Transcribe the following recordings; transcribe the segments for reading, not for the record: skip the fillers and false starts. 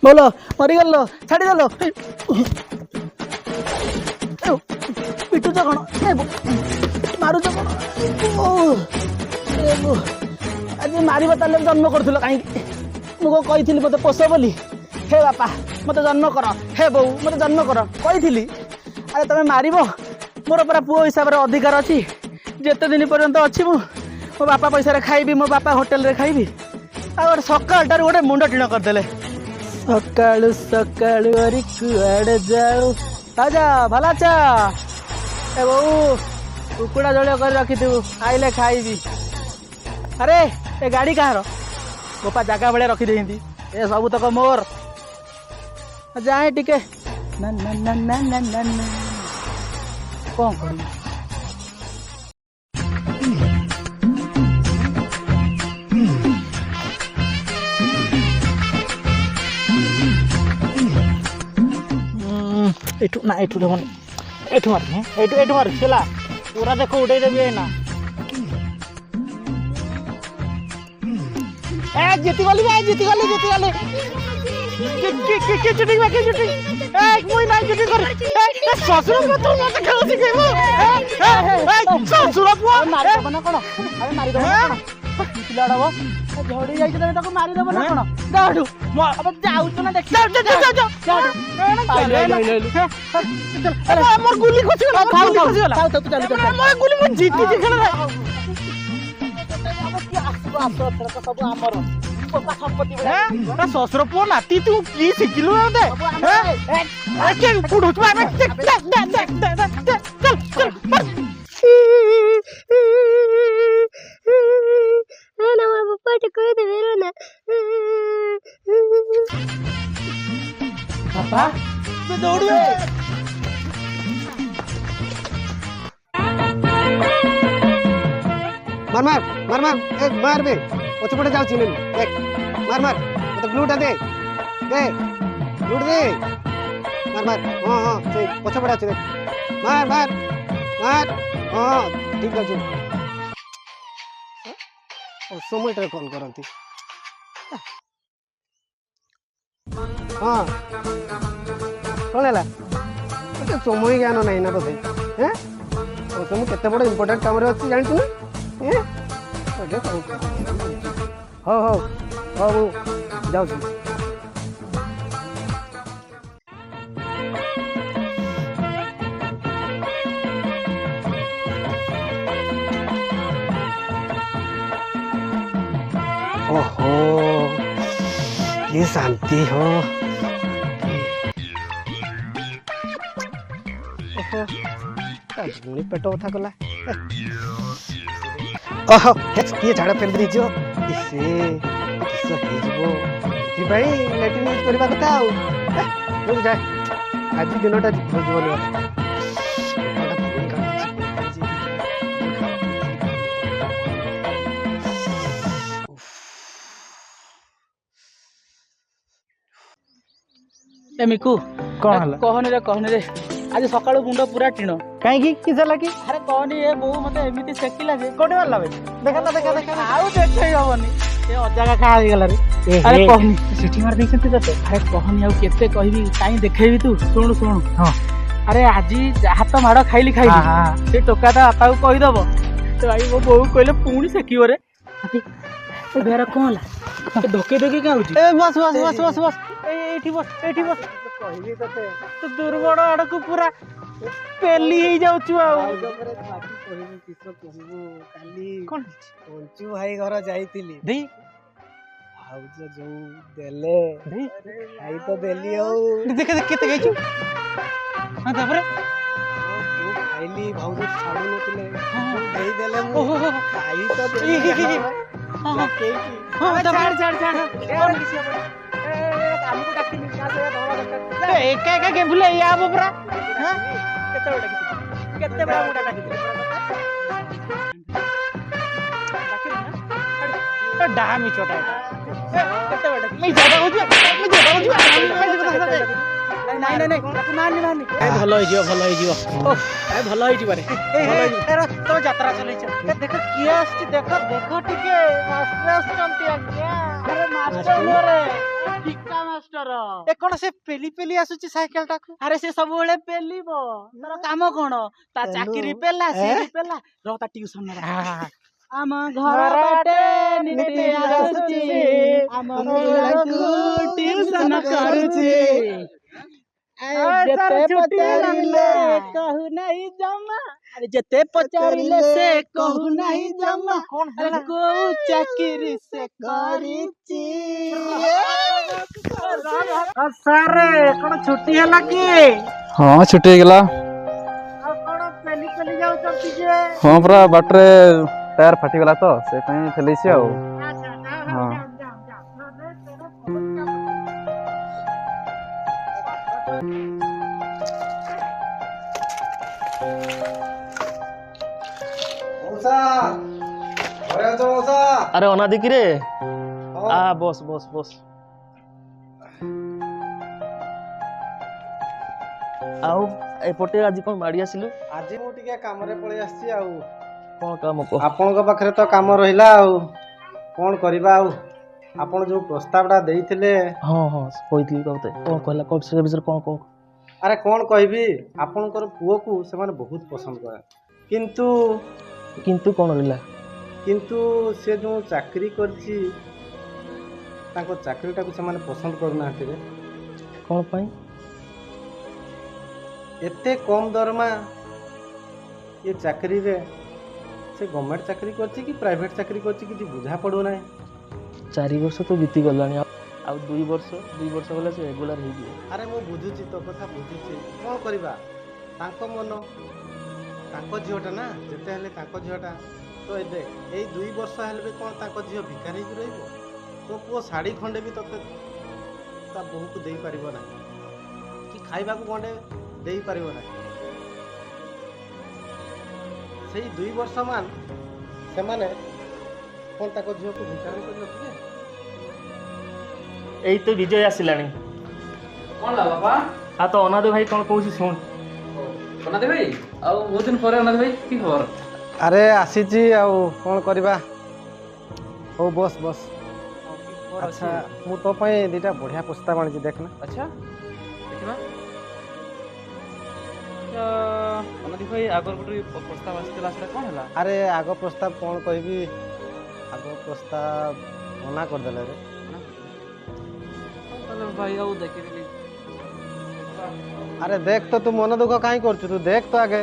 बोलो मरीगल छाड़देल पिटुच कौन मारुच कौन आज मार ताले जन्म कर कहीं मुझे मत पोष बोली हे बापा मत जन्म कर हे बो मत जन्म कर कही अरे तुम मार मोर पूरा पुओ हिसाब से अधिकार अच्छी जिते दिन पर्यंत अच्छी मो बापा पैसा खाइबी मो बापा होटेल रे खाइबी और सकाल गोटे मुंड टीण करदे सकालू सकालू अरे कुआड़े जाऊ राजा भला चा ए बो कुकुड़ा जलिया कर रखी आइले खाइबी अरे ए गाड़ी कहार गोपा जगह बेले रखी देती ए सब तक मोर जाए टिके ना ना ना ना ना ना ना कौन कर एठू ना एठू देखो एठू मार एठू एठू मार चला पूरा देखो उठे देबे ना ए जीती गली के चुटिंग ए कोई ना चुटिंग कर ए ससुर मत मत खेल सिखेबो ए ससुर पुआ मार दबना कोन अरे मार दबना कोन पिलाडबो झड़ी जाई तने ताको मार दबना कोन गाडू अब जाऊ तो ना देख जा अरे हमर गुली खसी गला तू चल हमर गुली मु जीती जे खेल सब हमर ससुर पुओ नाती तू की शिखिलु दे के फुडुच में चल ना पापा कोई दे मेरा ना पापा तू दौड़ियो मार मार मार मार एक मार बे पछ पड़े जाऊ चिने देख मार मार मत ग्लूटा दे ग्लूट दे मार मार हां हां से पछ पड़े अछि देख मार मार मार हां ठीक अछि और समय टा कॉल करंती हां कोन हला तो समय ज्ञान नहीं ना बोधे हैं और तुम केते बड़ इंपोर्टेंट काम रे अछि जानछु ना हो हो हो जाऊ ओहो ये शांति हो ओहो पुणी पेट कथा कला ओहो किए झाड़ा फेर दी जो इसे किस हे जबो कि भाई लेटिन यूज करबा कथा आ रुक जा आज दिनटा हो जबो ए मिकू कौन हला कहनी रे आज सकाळु मुंड पूरा टीण काई की किस लगी अरे कहनी ए बो मते एमिति सेकिला जे कोटे वाला बे देखा आउ देखै हबनी ए अजागा का आइ गला रे अरे कहनी सिटी मार देख तते अरे कहनी आउ केते कहबी काई देखैबी तू सुन सुन हां अरे आजी हाथ माड़ खाइली से टोका ता आपा को कहि दबो तो भाई वो बो कहले पूणी सेकियो रे ए बेरा कोन ला धोके धोके का होची ए बस एठी बस कहबी तते तो दुर्बड़ आड़ को पूरा पेली ही जाउछु आ कौन पंचू भाई घर जाइतिली दे हाउज जो देले दे आई तो देली हो देख केते गइछु हां तापर तू खाइली भाउज छाडू नतिले देई देले मु ओहो खाई तो देली हां छाड़ कौन किसी हमको डाकिनी का से धोरा दरकार एक गेम भूले या बबरा हां केते बड़ा मुडा डाकिनी तो डामी छोटा केते बड़ा मैं ज्यादा हो नहीं मारनी ए भलो हो जियो ओ ए भलो हो जियो रे ए तो यात्रा चलै छ देख किया आछि देख टिके मास्टर चंपी आज्ञा अरे ମାଷ୍ଟର ନୁହଁରେ ଠିକା ମାଷ୍ଟର। ଏ କଣ ସେ ପେଲି ପେଲି ଆସୁଛି ସାଇକେଲ ଟାକୁ? ଆରେ ସେ ସବୁବେଳେ ପେଲିବ, ତାର କାମ କଣ? ତା ଚାକିରି ପେଲା, ସିଏ ପେଲା, ରହ ତା ଟିଉସନ ଆମ ଘର ବାଟେ ନିତି ଆସୁଛି, ଆମ ପିଲାକୁ ଟିଉସନ କରୁଛି। ଯେତେ ପଚାରିଲେ କହୁ ନାହିଁ ଜମା, ଆରେ ଯେତେ ପଚାରିଲେ ସେ କହୁ ନାହିଁ ଜମା, ଆରେ କୋଉ ଚାକିରି ସେ କରିଛି। ସାର୍ କଣ ଛୁଟି ହେଲା କି? ହଁ ଛୁଟି ହେଇଗଲା। ଆଉ କଣ ପେଲି ପେଲି ଯାଉଛନ୍ତି ଯେ? ହଁ ପୁରା ବାଟରେ ଟାୟାର ଫାଟିଗଲା ତ ସେଇପାଇଁ ଫେଲେଇଛି ଆଉ। ହଁ আরে অনাদি কি রে বস বস বস ଆଉ ଏପଟେ ଆଜି କଣ ମାଡି ଆସିଲୁ? ଆଜି ମୁଁ ଟିକେ କାମରେ ପଳେଇ ଆସିଛି ଆଉ। କଣ କାମ କହ? ଆପଣଙ୍କ ପାଖରେ ତ କାମ ରହିଲା ଆଉ କଣ କରିବା ଆଉ। ଆପଣ ଯୋଉ ପ୍ରସ୍ତାବଟା ଦେଇଥିଲେ। ହଁ ହଁ କହିଥିଲି ତତେ, କଣ କହିଲା କହ ସେ ବିଷୟରେ କଣ କହ? ଆରେ କଣ କହିବି, ଆପଣଙ୍କର ପୁଅକୁ ସେମାନେ ବହୁତ ପସନ୍ଦ କରେ, କିନ୍ତୁ କିନ୍ତୁ କଣ ରହିଲା? କିନ୍ତୁ ସେ ଯୋଉ ଚାକିରି କରିଛି ତାଙ୍କ ଚାକିରିଟାକୁ ସେମାନେ ପସନ୍ଦ କରୁନାହାନ୍ତି ରେ। କଣ ପାଇଁ? ଏତେ କମ୍ ଦରମା ଏ ଚାକିରିରେ, ସେ ଗଭର୍ଣ୍ଣମେଣ୍ଟ ଚାକିରି କରିଛି କି ପ୍ରାଇଭେଟ ଚାକିରି କରିଛି କିଛି ବୁଝା ପଡୁନାହିଁ। 4 ବର୍ଷ ତ ବିତି ଗଲାଣି, ଆଉ 2 ବର୍ଷ ଗଲେ ସେ ରେଗୁଲାର ହେଇଯିବ। ଆରେ ମୁଁ ବୁଝୁଛି, ତୋ କଥା ବୁଝୁଛି, କଣ କରିବା, ତାଙ୍କ ମନ, ତାଙ୍କ ଝିଅଟା ନା, ଯେତେ ହେଲେ ତାଙ୍କ ଝିଅଟା। ତ ଏବେ ଏଇ 2 ବର୍ଷ ହେଲେ ବି କଣ ତାଙ୍କ ଝିଅ ଭିକାରୀ ହେଇକି ରହିବ? ତୋ ପୁଅ ଶାଢ଼ୀ ଖଣ୍ଡେ ବି ତତେ ତା ବୋହୂକୁ ଦେଇପାରିବ ନାହିଁ, କି ଖାଇବାକୁ ଗଣ୍ଡେ ଦେଇପାରିବ ନାହିଁ। ସେଇ 2 ବର୍ଷ ମାନ ସେମାନେ କଣ ତାଙ୍କ ଝିଅକୁ ଭିକାରୀ କରି ରଖିବେ? ଏଇ ତ ବିଜୟ ଆସିଲାଣି। କଣ ହେଲା ବାପା? ଆଉ ତ ଅନାଦି ଭାଇ କଣ କହୁଛି ଶୁଣ। ଅନାଦି ଭାଇ, ଆଉ ବହୁତ ଦିନ ପରେ ଅନାଦି ଭାଇ, କି ଖବର? ଆରେ ଆସିଛି ଆଉ କଣ କରିବା। ହଉ ବସ୍ ବସ୍। ଆଚ୍ଛା ମୁଁ ତୋ ପାଇଁ 2ଟା ବଢ଼ିଆ ପ୍ରସ୍ତାବ ଆଣିଛି, ଦେଖନା। ଆଚ୍ଛା ଦେଖିବା। ଅନାଦି ଭାଇ ଆଗରୁ ଗୋଟେ ପ୍ରସ୍ତାବ ଆସିଥିଲା, ସେଟା କଣ ହେଲା? ଆରେ ଆଗ ପ୍ରସ୍ତାବ କଣ କହିବି, ଆଗ ପ୍ରସ୍ତାବ ମନା କରିଦେଲେ ରେ। ତାହେଲେ ଭାଇ ଆଉ ଦେଖିଥିଲି। ଆରେ ଦେଖ ତ, ତୁ ମନ ଦୁଃଖ କାହିଁ କରୁଛୁ, ତୁ ଦେଖ ତ ଆଗେ।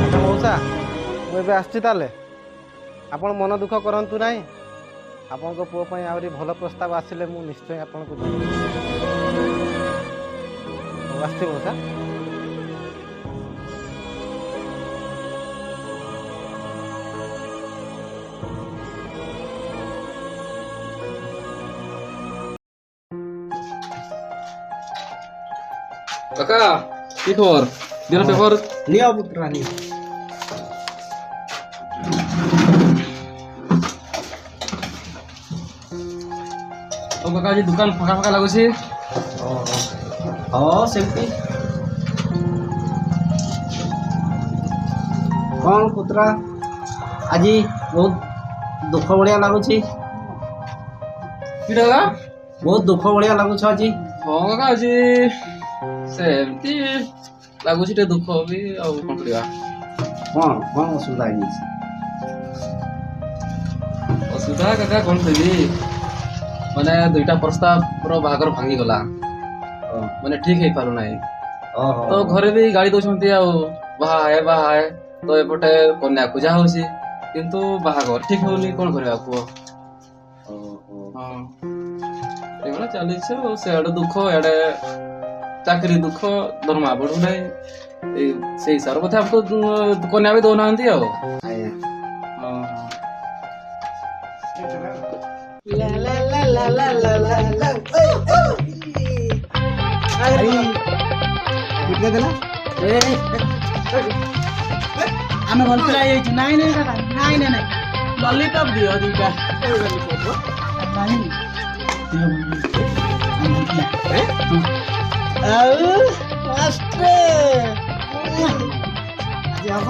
ଆଚ୍ଛା ମଉସା, ମୁଁ ଏବେ ଆସୁଛି ତାହେଲେ, ଆପଣ ମନ ଦୁଃଖ କରନ୍ତୁ ନାହିଁ। ଆପଣଙ୍କ ପୁଅ ପାଇଁ ଆହୁରି ଭଲ ପ୍ରସ୍ତାବ ଆସିଲେ ମୁଁ ନିଶ୍ଚୟ ଆପଣଙ୍କୁ ଜଣାଇବି। ହଉ ଆସିଛି ମଉସା। কাকা কি খবর? দিন পেপার নিও পুত্রা নিও। ও কাকা আজ দোকান ফাঁকা ফাঁকা লাগুছে। ହଁ ସେମିତି। କ'ଣ ପୁତ୍ରା ଆଜି ବହୁତ ଦୁଃଖ ଭଳିଆ ଲାଗୁଛି? কি টাকা? ବହୁତ ଦୁଃଖ ଭଳିଆ ଲାଗୁଛ ଆଜି? ହଁ କାକା ଆଜି ସେମିତି ଲାଗୁଛି, ଟିକେ ଦୁଃଖ ବି, ଆଉ କଣ କରିବା। କ'ଣ କ'ଣ ଅସୁବିଧା ହେଇଯାଇଛି? ଅସୁବିଧା କାକା କଣ କହିବି, ମାନେ 2ଟା ପ୍ରସ୍ତାବର ବାହାଘର ଭାଙ୍ଗିଗଲା, ମାନେ ଠିକ ହେଇପାରୁନାହିଁ। ତ ଘରେ ବି ଗାଳି ଦଉଛନ୍ତି, ଆଉ ବାହା ହେ ତ ଏପଟେ କନ୍ୟା ଖୋଜା ହଉଛି, କିନ୍ତୁ ବାହାଘର ଠିକ ହଉନି, କଣ କରିବା କୁହ। ହଁ ଏଇଭଳିଆ ଚାଲିଛି ଆଉ, ସେଆଡେ ଦୁଃଖ, ଏଆଡେ ଚାକିରି ଦୁଃଖ, ଦରମା ବଢୁନାହିଁ, ସେଇ ହିସାବରେ କଥା କନ୍ୟା ବି ଦଉନାହାନ୍ତି ଆଉ। ଆମେ ଭଲସେ ହେଇଯାଇଛୁ। ନାଇଁ ନାଇଁ କାକା, ନାଇଁ ନାଇଁ ନାଇଁ, ଲଲିପପ୍ ଦିଅ 2ଟା। ନାଇଁ ଆଉ ମାଷ୍ଟ୍ରେ ଆଜି ହବ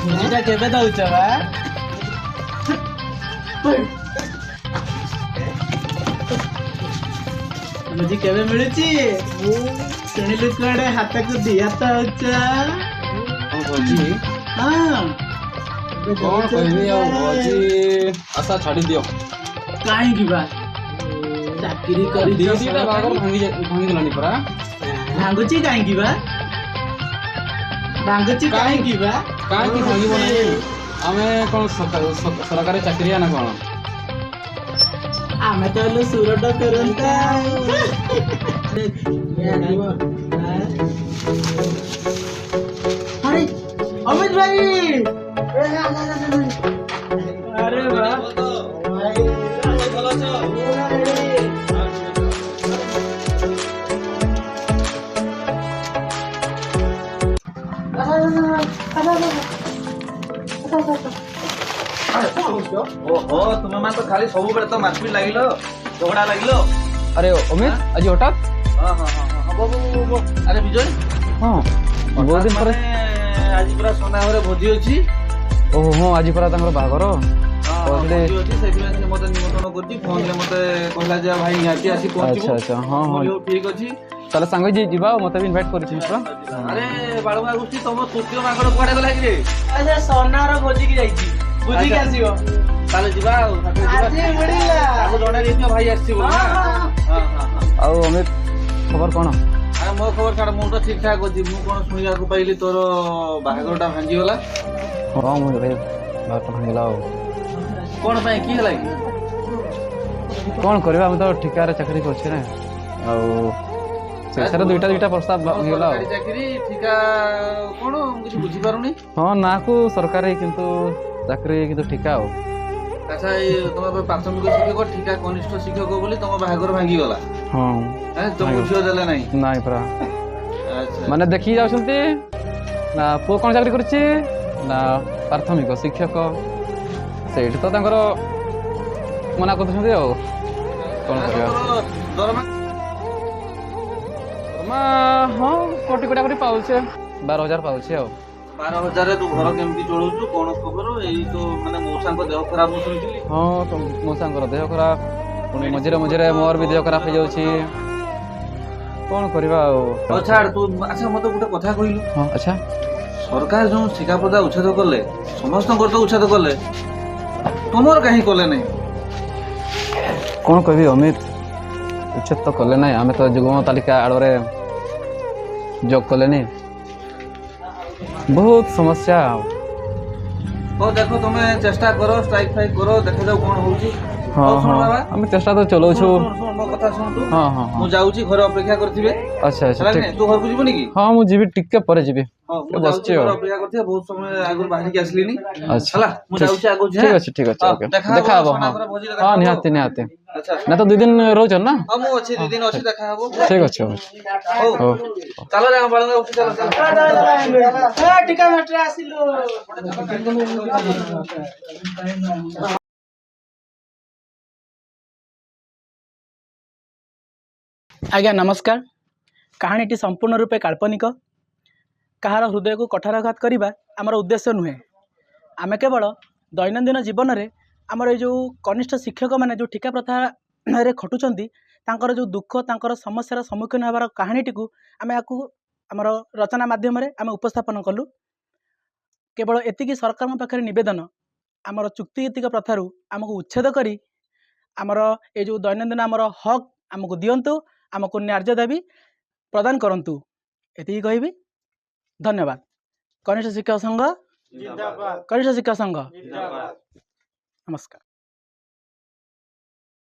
ଭୋଜିଟା କେବେ ଦଉଛ ବା? ଭୋଜି କେବେ ମିଳୁଛି? ଶୁଣିଲୁ କୁଆଡେ ହାତକୁ ଦି ହାତ ହଉଛ? କଣ ଭୋଜି? ହଁ କଣ କହିବି ଆଉ ଭୋଜି ଆଶା ଛାଡ଼ି ଦିଅ। କାହିଁକି ବା? ଚାକିରି କରି ଦିଟା ବାହାଘର ଭାଙ୍ଗିଗଲାଣି ପରା। ଭାଙ୍ଗୁଛି କାହିଁକି ବା? ଭାଙ୍ଗୁଛି କାହିଁକି ବା? କାହିଁକି ଭାଙ୍ଗିବ ନାହିଁ? ଆମେ କଣ ସରକାରୀ ଚାକିରିଆ ନା କଣ? ଆମେ ତ ହେଲୁ ସୁରଟ କରନ୍ତା। ଆରେ ଅମିତ ଭାଇ, ଆରେ ବାଃ। ଓହୋ ତୁମେ ମାନେ ତ ଖାଲି ସବୁବେଳେ ତ ମାରପିଟ ଲାଗିଲ ଝଗଡା ଲାଗିଲ। ଆରେ ଅମିତ ଆଜି ହଠାତ୍? ହଁ ହଁ ହଁ ହଁ ଆରେ ବିଜୟ ହଁ ବହୁତ ଦିନ ପରେ। ଆଜି ପୁରା ସନ୍ଧ୍ୟା ଘରେ ଭୋଜି ଅଛି। ଓହୋ ହଁ ଆଜି ପରା ତାଙ୍କର ବାହାଘର। ଭୋଜି ଅଛି ସେଥିପାଇଁ ସେ ମତେ ନିମନ୍ତ୍ରଣ କରୁଛି। ଫୋନରେ ମତେ କହିଲା ଯେ ଭାଇ ନିହାତି ଆସି ପହଞ୍ଚିବୁ। ଆଚ୍ଛା ଆଚ୍ଛା ହଁ ହଁ ଠିକ ଅଛି। ତାହେଲେ ସାଙ୍ଗ ହେଇକି ଯିବା ଆଉ ମତେ ବି ଇନଭାଇଟ୍ କରିଛି ପରା। ଆରେ ବାଳୁଙ୍ଗା ଗୋଷ୍ଠୀ ତମ ତୃତୀୟ ମାଙ୍କଡ କୁଆଡେ ଗଲା କି ରେ? ଆଚ୍ଛା ସୋନାର ଭୋଜିକି ଯାଇଛି, ବୁଝିକି ଆସିବ। ତାହେଲେ ଯିବା ଆଉ ଆଜି ମିଳିଲା। ତାକୁ ଜଣେଇ ଦେଇଥିବ ଭାଇ ଆସିଛି ବୋଲି ନା। ହଁ ହଁ ହଁ। ଆଉ ଅମିତ ଖବର କଣ? ଆରେ ମୋ ଖବର ଛାଡ, ମୁଁ ତ ଠିକ ଠାକ ଅଛି। ମୁଁ କଣ ଶୁଣିବାକୁ ପାଇଲି ତୋର ବାହାଘରଟା ଭାଙ୍ଗିଗଲା। ହଁ ମୁଁ ଭାଇ ବାହାଘରଟା ଭାଙ୍ଗିଲା ଆଉ। କଣ ପାଇଁ କି ହେଲା କି? କଣ କରିବା ଆମେ ତ ଠିକାରେ ଚାକିରି କରୁଛେ ନା ଆଉ ସେଇଥିରେ ଦୁଇଟା ପ୍ରସ୍ତାବ ଭାଙ୍ଗିଗଲା ଆଉ। ସରକାରୀ ଚାକିରି ଠିକା କଣ ମୁଁ କିଛି ବୁଝିପାରୁନି। ହଁ ନାକୁ ସରକାରୀ କିନ୍ତୁ ଚାକିରି କିନ୍ତୁ ଠିକା ଆଉ। ଆଚ୍ଛା ଏଇ ତମ ପ୍ରାଥମିକ ଶିକ୍ଷକ ଠିକା କନିଷ୍ଠ ଶିକ୍ଷକ ବୋଲି ତମ ବାହାଘର ଭାଙ୍ଗିଗଲା। ହଁ ତମକୁ ଝିଅ ଦେଲେ ନାହିଁ? ନାଇଁ ପରା ଆଚ୍ଛା ମାନେ ଦେଖିକି ଯାଉଛନ୍ତି ନା ପୁଅ କଣ ଚାକିରି କରିଛି ନା ପ୍ରାଥମିକ ଶିକ୍ଷକ, ସେଇଠି ତ ତାଙ୍କର ମନା କରୁଛନ୍ତି ଆଉ କଣ କରିବା। ଦରମା ହଁ କୋଟି କରି ପାଉଛେ 12,000 ପାଉଛି ଆଉ। 12,000 ତୁ ଘର କେମିତି ଚଳୁଛୁ? କଣ ଖବର? ଏଇ ତ ମାନେ ମଉସାଙ୍କ ଦେହ ଖରାପ ମୁଁ ଶୁଣିଥିଲି। ହଁ ମୋ ସାଙ୍ଗର ଦେହ ଖରାପ, ପୁଣି ମଝିରେ ମୋର ବି ଦେହ ଖରାପ ହେଇଯାଉଛି। କଣ କରିବା ଆଉ। ହଉ ଛାଡ ତୁ। ଆଚ୍ଛା ମତେ ଗୋଟେ କଥା କହିଲୁ। ହଁ ଆଚ୍ଛା ସରକାର ଯୋଉ ଠିକା ପ୍ରଥା ଉଚ୍ଛେଦ କଲେ, ସମସ୍ତଙ୍କର ତ ଉଚ୍ଛେଦ କଲେ, ତୁମର କାହିଁ କଲେ ନାହିଁ? କଣ କହିବି ଅମିତ, ଉଚ୍ଛେଦ ତ କଲେ ନାହିଁ। ଆମେ ତ ଯୁଗ୍ମ ତାଲିକା ଆଳରେ ଯୋଗ କଲେନି, ବହୁତ ସମସ୍ୟା ଆଉ। ହଉ ଦେଖ ତମେ ଚେଷ୍ଟା କର, ଷ୍ଟ୍ରାଇକ୍ ଫାଇକ୍ କର, ଦେଖାଯାଉ କଣ ହଉଛି। ହଁ ହଉ ଶୁଣ ହଁ ବାବା, ଆମେ ଚେଷ୍ଟା ତ ଚଲଉଛୁ। ଶୁଣ ମୋ କଥା ଶୁଣ ତୁ। ହଁ ହଁ ହଁ ମୁଁ ଯାଉଛି, ଘରେ ଅପେକ୍ଷା କରିଥିବେ। ଆଚ୍ଛା ଆଚ୍ଛା ହେଲା କି ଠିକ। ନାଇଁ? ତୁ ଘରକୁ ଯିବୁନି କି? ହଁ ମୁଁ ଯିବି, ଟିକେ ପରେ ଯିବି। ହଁ ମୁଁ ଟିକେ ଯାଉଛି, ବସିଛି ଘରେ ଆଉ। ଅପେକ୍ଷା କରିଥିବେ। ବହୁତ ସମୟ ଆଗରୁ ବାହାରିକି ଆସିଲିନି। ଆଚ୍ଛା ହେଲା ମୁଁ ଠିକ ଯାଉଛି ଆଗକୁ। ଠିକ ଅଛି ଠିକ ଅଛି ଓକେ ଦେଖା ଦେଖାହବ। ହବ ହଁ ଘରେ ଭୋଜିରେ ହଁ ଦେଖା ନିହାତି ହବ। ନିହାତି। ଆଚ୍ଛା ନା ତ 2 ଦିନ ରହୁଛ ନା? ହଁ ମୁଁ ଅଛି, 2 ଦିନ ଅଛି, ଦେଖା ହବ। ଠିକ ଅଛି ହଉ ହଉ ଚାଲ ଯା ବାଳୁଙ୍ଗା ଉଠି ଚାଲ ଚାଲ। ଟିକା ମାଷ୍ଟ୍ରେ ଆସିଲୁ। ଆଜ୍ଞା ନମସ୍କାର। କାହାଣୀଟି ସମ୍ପୂର୍ଣ୍ଣ ରୂପେ କାଳ୍ପନିକ। କାହାର ହୃଦୟକୁ କଠାରାଘାତ କରିବା ଆମର ଉଦ୍ଦେଶ୍ୟ ନୁହେଁ। ଆମେ କେବଳ ଦୈନନ୍ଦିନ ଜୀବନରେ ଆମର ଏଇ ଯେଉଁ କନିଷ୍ଠ ଶିକ୍ଷକମାନେ ଯେଉଁ ଠିକା ପ୍ରଥାରେ ଖଟୁଛନ୍ତି, ତାଙ୍କର ଯେଉଁ ଦୁଃଖ, ତାଙ୍କର ସମସ୍ୟାର ସମ୍ମୁଖୀନ ହେବାର କାହାଣୀଟିକୁ ଆମେ ଆକୁ ଆମର ରଚନା ମାଧ୍ୟମରେ ଆମେ ଉପସ୍ଥାପନ କଲୁ। କେବଳ ଏତିକି ସରକାରଙ୍କ ପାଖରେ ନିବେଦନ, ଆମର ଚୁକ୍ତିଭିତ୍ତିକ ପ୍ରଥାରୁ ଆମକୁ ଉଚ୍ଛେଦ କରି ଆମର ଏଇ ଯେଉଁ ଦୈନନ୍ଦିନ ଆମର ହକ୍ ଆମକୁ ଦିଅନ୍ତୁ, ଆମକୁ ନ୍ୟାର୍ଯ୍ୟ ଦାବି ପ୍ରଦାନ କରନ୍ତୁ। ଏତିକି କହିବି। ଧନ୍ୟବାଦ। କନିଷ୍ଠ ଶିକ୍ଷକ ସଂଘ, କନିଷ୍ଠ ଶିକ୍ଷକ ସଂଘ, ନମସ୍କାର।